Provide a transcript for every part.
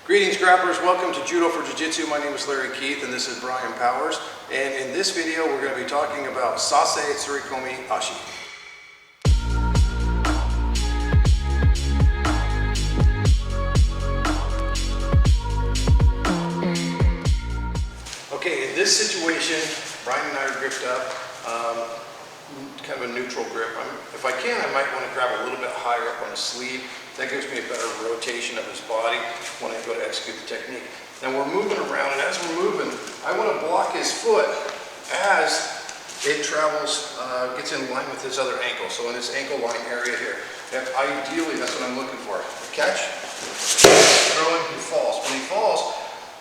Greetings grapplers, welcome to Judo for Jiu-jitsu. My name is Larry Keith and this is Brian Powers. And in this video we're going to be talking about Sasae-tsurikomi-ashi. Okay, in this situation, Brian and I are gripped up, kind of a neutral grip. If I can, I might want to grab a little bit higher up on the sleeve. That gives me a better rotation of his body when I go to execute the technique. Now we're moving around, and as we're moving, I want to block his foot as it travels, gets in line with his other ankle. So in this ankle line area here. And ideally, that's what I'm looking for. Catch, throwing, he falls. When he falls,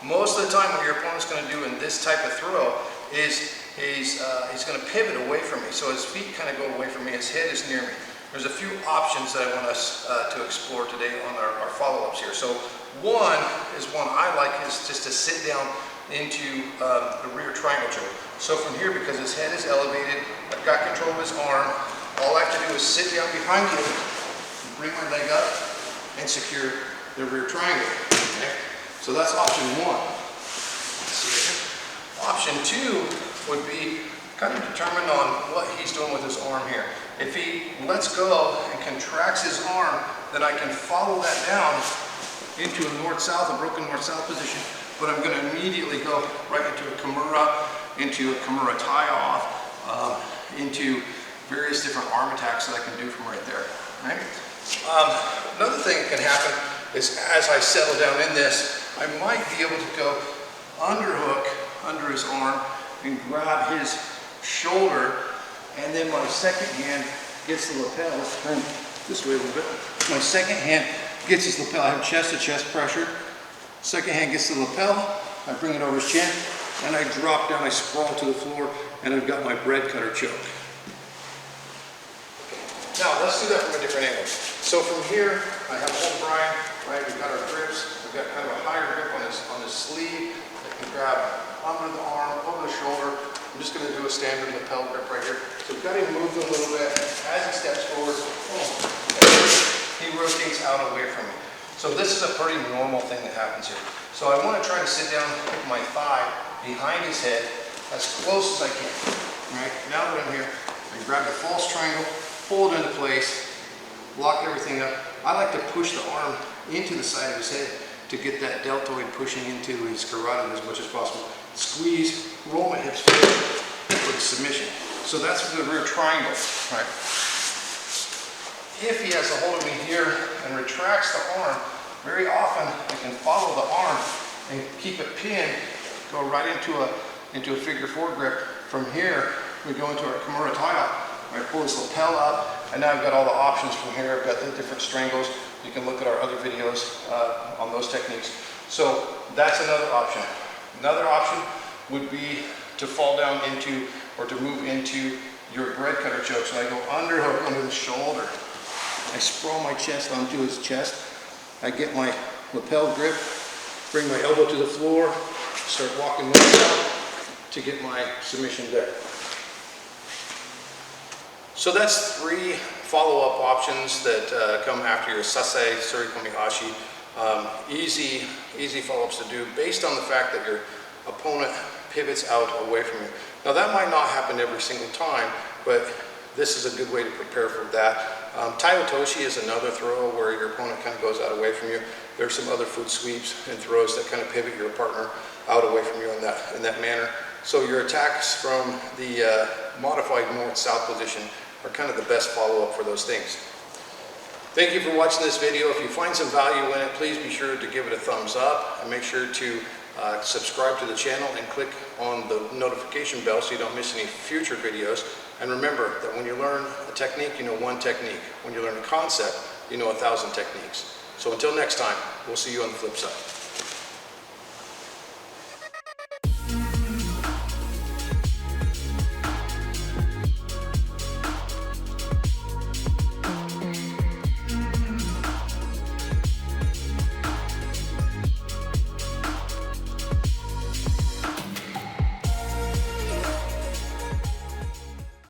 most of the time what your opponent's going to do in this type of throw is he's going to pivot away from me. So his feet kind of go away from me, his head is near me. There's a few options that I want us to explore today on our follow-ups here. So one I like is just to sit down into the rear triangle choke. So from here, because his head is elevated, I've got control of his arm, all I have to do is sit down behind him, bring my leg up, and secure the rear triangle. Okay? So that's option one. Option two would be kind of determined on what he's doing with his arm here. If he lets go and contracts his arm, then I can follow that down into a north-south, a broken north-south position, but I'm going to immediately go right into a Kimura tie-off, into various different arm attacks that I can do from right there. Right? Another thing that can happen is as I settle down in this, I might be able to go underhook under his arm and grab his shoulder, and then my second hand gets the lapel. Let's turn this way a little bit. My second hand gets his lapel. I have chest-to-chest pressure. Second hand gets the lapel. I bring it over his chin, and I drop down. I sprawl to the floor, and I've got my bread cutter choke. Now let's do that from a different angle. So from here, I have old Brian. Right, we've got our grips. We've got kind of a higher grip on his sleeve. I can grab under the arm, over the shoulder. I'm just going to do a standard lapel grip right here. So we've got him moved a little bit. As he steps forward, he rotates out away from me. So this is a pretty normal thing that happens here. So I want to try to sit down with my thigh behind his head as close as I can. Right, now that I'm here, I grab the false triangle, pull it into place, lock everything up. I like to push the arm into the side of his head to get that deltoid pushing into his carotid as much as possible. Squeeze, roll my hips forward for the submission. So that's the rear triangle, right? If he has a hold of me here and retracts the arm, very often I can follow the arm and keep it pinned, go right into a figure four grip. From here, we go into our Kimura tie-off. I pull this lapel up, and now I've got all the options from here. I've got the different strangles. You can look at our other videos on those techniques. So that's another option. Another option would be to fall down into, or to move into your bread cutter choke. So I go underhook under the shoulder. I sprawl my chest onto his chest. I get my lapel grip, bring my elbow to the floor, start walking myself to get my submission there. So that's three follow-up options that come after your Sasae-tsurikomi-ashi. Easy follow-ups to do based on the fact that your opponent pivots out away from you. Now that might not happen every single time, but this is a good way to prepare for that. Tai-otoshi is another throw where your opponent kind of goes out away from you. There's some other foot sweeps and throws that kind of pivot your partner out away from you in that manner. So your attacks from the modified north-south position are kind of the best follow-up for those things. Thank you for watching this video. If you find some value in it, please be sure to give it a thumbs up and make sure to subscribe to the channel and click on the notification bell so you don't miss any future videos. And remember that when you learn a technique, you know one technique. When you learn a concept, you know 1,000 techniques. So until next time, we'll see you on the flip side.